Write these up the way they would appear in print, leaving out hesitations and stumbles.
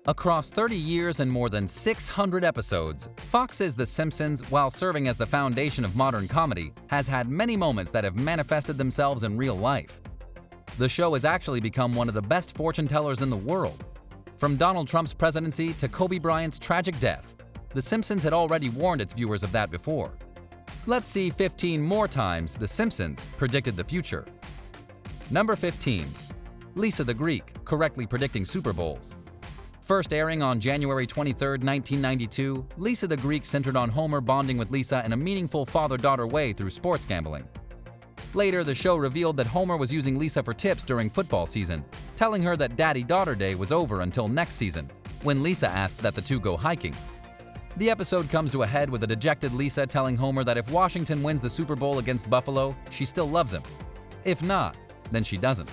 Across 30 years and more than 600 episodes, Fox's The Simpsons, while serving as the foundation of modern comedy, has had many moments that have manifested themselves in real life. The show has actually become one of the best fortune tellers in the world. From Donald Trump's presidency to Kobe Bryant's tragic death, The Simpsons had already warned its viewers of that before. Let's see 15 more times The Simpsons predicted the future. Number 15. Lisa the Greek, correctly predicting Super Bowls. First airing on January 23, 1992, Lisa the Greek centered on Homer bonding with Lisa in a meaningful father-daughter way through sports gambling. Later, the show revealed that Homer was using Lisa for tips during football season, telling her that Daddy-Daughter Day was over until next season, when Lisa asked that the two go hiking. The episode comes to a head with a dejected Lisa telling Homer that if Washington wins the Super Bowl against Buffalo, she still loves him. If not, then she doesn't.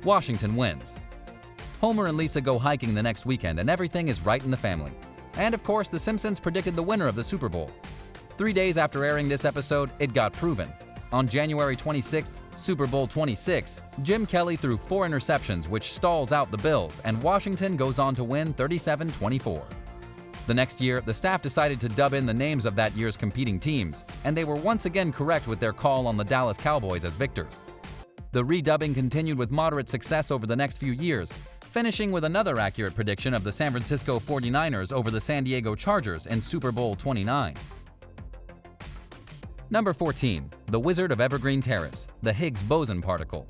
Washington wins. Homer and Lisa go hiking the next weekend and everything is right in the family. And of course, The Simpsons predicted the winner of the Super Bowl. 3 days after airing this episode, it got proven. On January 26th, Super Bowl 26, Jim Kelly threw 4 interceptions which stalls out the Bills, and Washington goes on to win 37-24. The next year, the staff decided to dub in the names of that year's competing teams, and they were once again correct with their call on the Dallas Cowboys as victors. The redubbing continued with moderate success over the next few years, finishing with another accurate prediction of the San Francisco 49ers over the San Diego Chargers in Super Bowl 29. Number 14. The Wizard of Evergreen Terrace, the Higgs boson particle.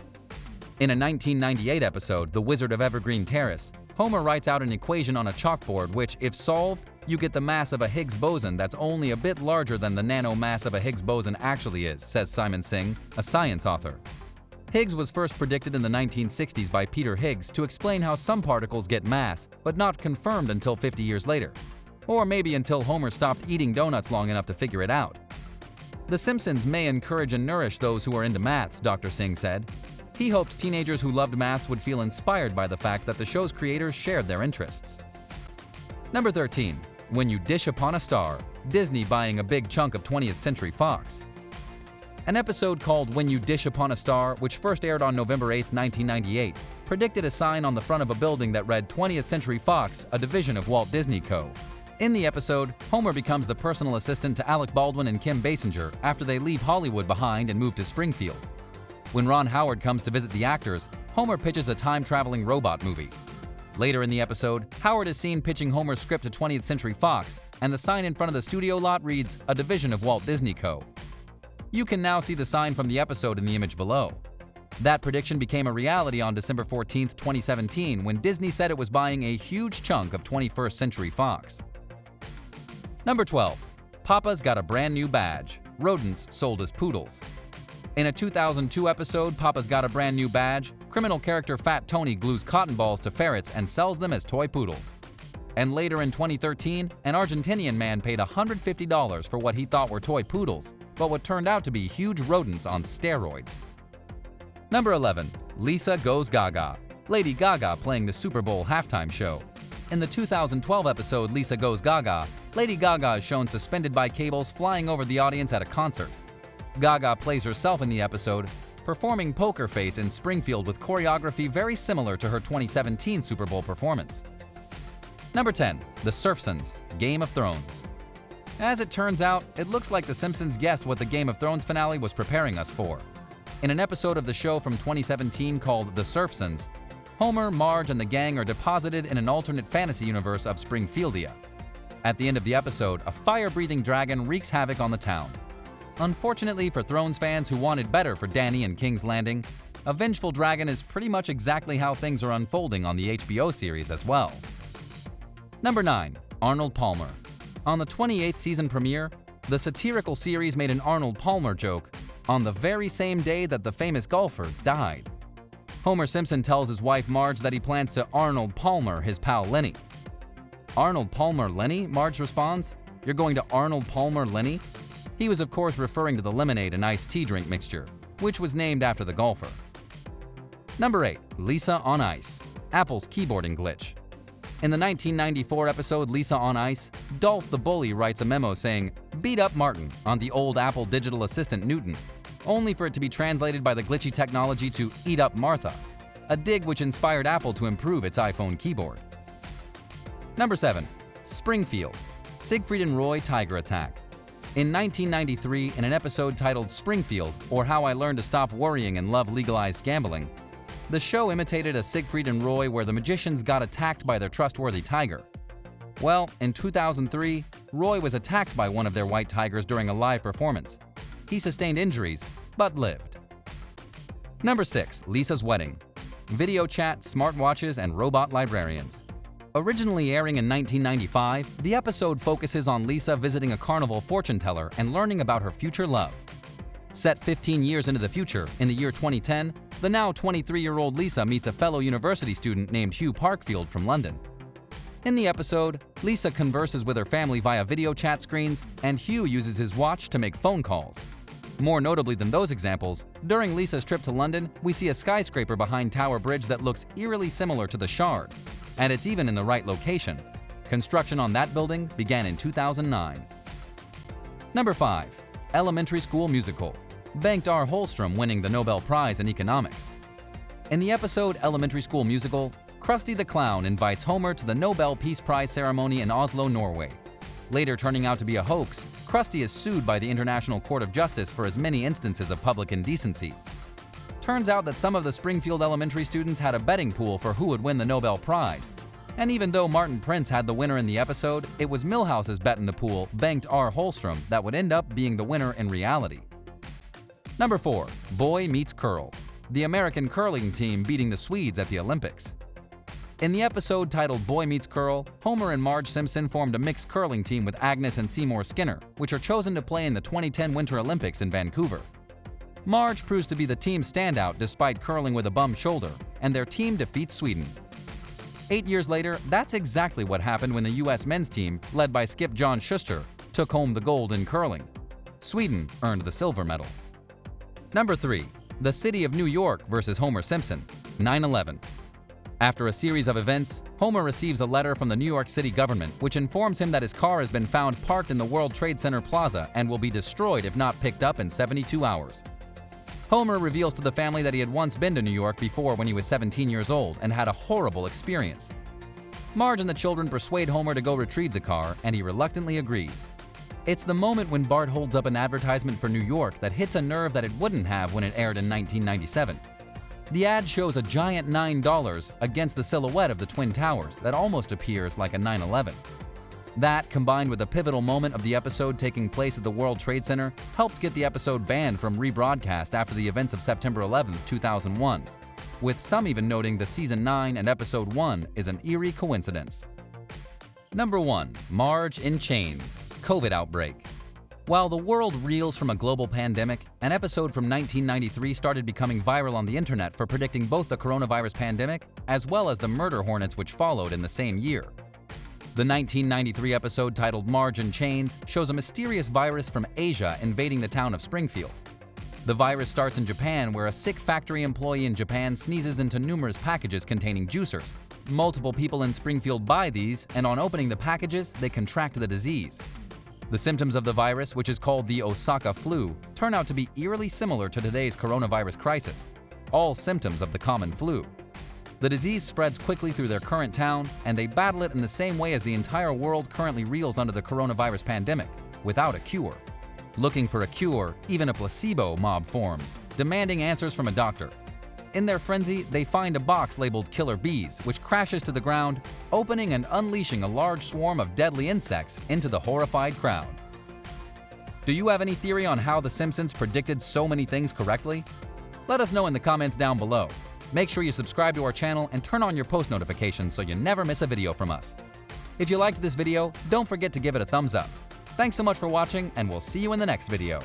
In a 1998 episode, The Wizard of Evergreen Terrace, Homer writes out an equation on a chalkboard which, if solved, you get the mass of a Higgs boson that's only a bit larger than the nanomass of a Higgs boson actually is, says Simon Singh, a science author. Higgs was first predicted in the 1960s by Peter Higgs to explain how some particles get mass, but not confirmed until 50 years later. Or maybe until Homer stopped eating donuts long enough to figure it out. The Simpsons may encourage and nourish those who are into maths, Dr. Singh said. He hoped teenagers who loved maths would feel inspired by the fact that the show's creators shared their interests. Number 13. When You Dish Upon a Star, Disney buying a big chunk of 20th Century Fox. An episode called When You Dish Upon a Star, which first aired on November 8, 1998, predicted a sign on the front of a building that read 20th Century Fox, a division of Walt Disney Co. In the episode, Homer becomes the personal assistant to Alec Baldwin and Kim Basinger after they leave Hollywood behind and move to Springfield. When Ron Howard comes to visit the actors, Homer pitches a time-traveling robot movie. Later in the episode, Howard is seen pitching Homer's script to 20th Century Fox, and the sign in front of the studio lot reads, a division of Walt Disney Co. You can now see the sign from the episode in the image below. That prediction became a reality on December 14, 2017, when Disney said it was buying a huge chunk of 21st Century Fox. Number 12. Papa's Got a Brand New Badge, rodents sold as poodles. In a 2002 episode, Papa's Got a Brand New Badge, criminal character Fat Tony glues cotton balls to ferrets and sells them as toy poodles. And later in 2013, an Argentinian man paid $150 for what he thought were toy poodles, but what turned out to be huge rodents on steroids. Number 11. Lisa Goes Gaga, Lady Gaga playing the Super Bowl halftime show. In the 2012 episode Lisa Goes Gaga, Lady Gaga is shown suspended by cables flying over the audience at a concert. Gaga plays herself in the episode, performing Poker Face in Springfield with choreography very similar to her 2017 Super Bowl performance. Number 10. The Simpsons, Game of Thrones. As it turns out, it looks like The Simpsons guessed what the Game of Thrones finale was preparing us for. In an episode of the show from 2017 called The Simpsons, Homer, Marge, and the gang are deposited in an alternate fantasy universe of Springfieldia. At the end of the episode, a fire-breathing dragon wreaks havoc on the town. Unfortunately for Thrones fans who wanted better for Dany and King's Landing, a vengeful dragon is pretty much exactly how things are unfolding on the HBO series as well. Number 9. Arnold Palmer. On the 28th season premiere, the satirical series made an Arnold Palmer joke on the very same day that the famous golfer died. Homer Simpson tells his wife Marge that he plans to Arnold Palmer his pal Lenny. Arnold Palmer Lenny? Marge responds. You're going to Arnold Palmer Lenny? He was of course referring to the lemonade and iced tea drink mixture, which was named after the golfer. Number 8. Lisa on Ice, Apple's keyboarding glitch. In the 1994 episode Lisa on Ice, Dolph the bully writes a memo saying, "Beat up Martin" on the old Apple digital assistant Newton, only for it to be translated by the glitchy technology to "Eat up Martha," a dig which inspired Apple to improve its iPhone keyboard. Number 7. Springfield. Siegfried and Roy Tiger Attack. In 1993, in an episode titled Springfield, or How I Learned to Stop Worrying and Love Legalized Gambling, the show imitated a Siegfried and Roy where the magicians got attacked by their trustworthy tiger. Well, in 2003, Roy was attacked by one of their white tigers during a live performance. He sustained injuries, but lived. Number 6. Lisa's Wedding. Video chat, smartwatches, and robot librarians. Originally airing in 1995, the episode focuses on Lisa visiting a carnival fortune teller and learning about her future love. Set 15 years into the future, in the year 2010, the now 23-year-old Lisa meets a fellow university student named Hugh Parkfield from London. In the episode, Lisa converses with her family via video chat screens, and Hugh uses his watch to make phone calls. More notably than those examples, during Lisa's trip to London, we see a skyscraper behind Tower Bridge that looks eerily similar to the Shard, and it's even in the right location. Construction on that building began in 2009. Number 5. Elementary School Musical. Bengt R. Holmstrom winning the Nobel Prize in Economics. In the episode Elementary School Musical, Krusty the Clown invites Homer to the Nobel Peace Prize ceremony in Oslo, Norway. Later turning out to be a hoax, Krusty is sued by the International Court of Justice for his many instances of public indecency. Turns out that some of the Springfield elementary students had a betting pool for who would win the Nobel Prize. And even though Martin Prince had the winner in the episode, it was Milhouse's bet in the pool, Bengt R. Holmstrom, that would end up being the winner in reality. Number 4. Boy Meets Curl. The American curling team beating the Swedes at the Olympics. In the episode titled Boy Meets Curl, Homer and Marge Simpson formed a mixed curling team with Agnes and Seymour Skinner, which are chosen to play in the 2010 Winter Olympics in Vancouver. Marge proves to be the team's standout despite curling with a bum shoulder, and their team defeats Sweden. 8 years later, that's exactly what happened when the U.S. men's team, led by skip John Schuster, took home the gold in curling. Sweden earned the silver medal. Number 3. The City of New York versus Homer Simpson, 9/11. After a series of events, Homer receives a letter from the New York City government which informs him that his car has been found parked in the World Trade Center plaza and will be destroyed if not picked up in 72 hours. Homer reveals to the family that he had once been to New York before when he was 17 years old and had a horrible experience. Marge and the children persuade Homer to go retrieve the car, and he reluctantly agrees. It's the moment when Bart holds up an advertisement for New York that hits a nerve that it wouldn't have when it aired in 1997. The ad shows a giant $9 against the silhouette of the Twin Towers that almost appears like a 9/11. That, combined with a pivotal moment of the episode taking place at the World Trade Center, helped get the episode banned from rebroadcast after the events of September 11, 2001, with some even noting the Season 9 and Episode 1 is an eerie coincidence. Number 1. Marge in Chains. COVID Outbreak. While the world reels from a global pandemic, an episode from 1993 started becoming viral on the internet for predicting both the coronavirus pandemic as well as the murder hornets which followed in the same year. The 1993 episode titled Marge in Chains shows a mysterious virus from Asia invading the town of Springfield. The virus starts in Japan, where a sick factory employee in Japan sneezes into numerous packages containing juicers. Multiple people in Springfield buy these, and on opening the packages, they contract the disease. The symptoms of the virus, which is called the Osaka flu, turn out to be eerily similar to today's coronavirus crisis, all symptoms of the common flu. The disease spreads quickly through their current town, and they battle it in the same way as the entire world currently reels under the coronavirus pandemic, without a cure. Looking for a cure, even a placebo mob forms, demanding answers from a doctor. In their frenzy, they find a box labeled Killer Bees, which crashes to the ground, opening and unleashing a large swarm of deadly insects into the horrified crowd. Do you have any theory on how The Simpsons predicted so many things correctly? Let us know in the comments down below. Make sure you subscribe to our channel and turn on your post notifications so you never miss a video from us. If you liked this video, don't forget to give it a thumbs up. Thanks so much for watching, and we'll see you in the next video.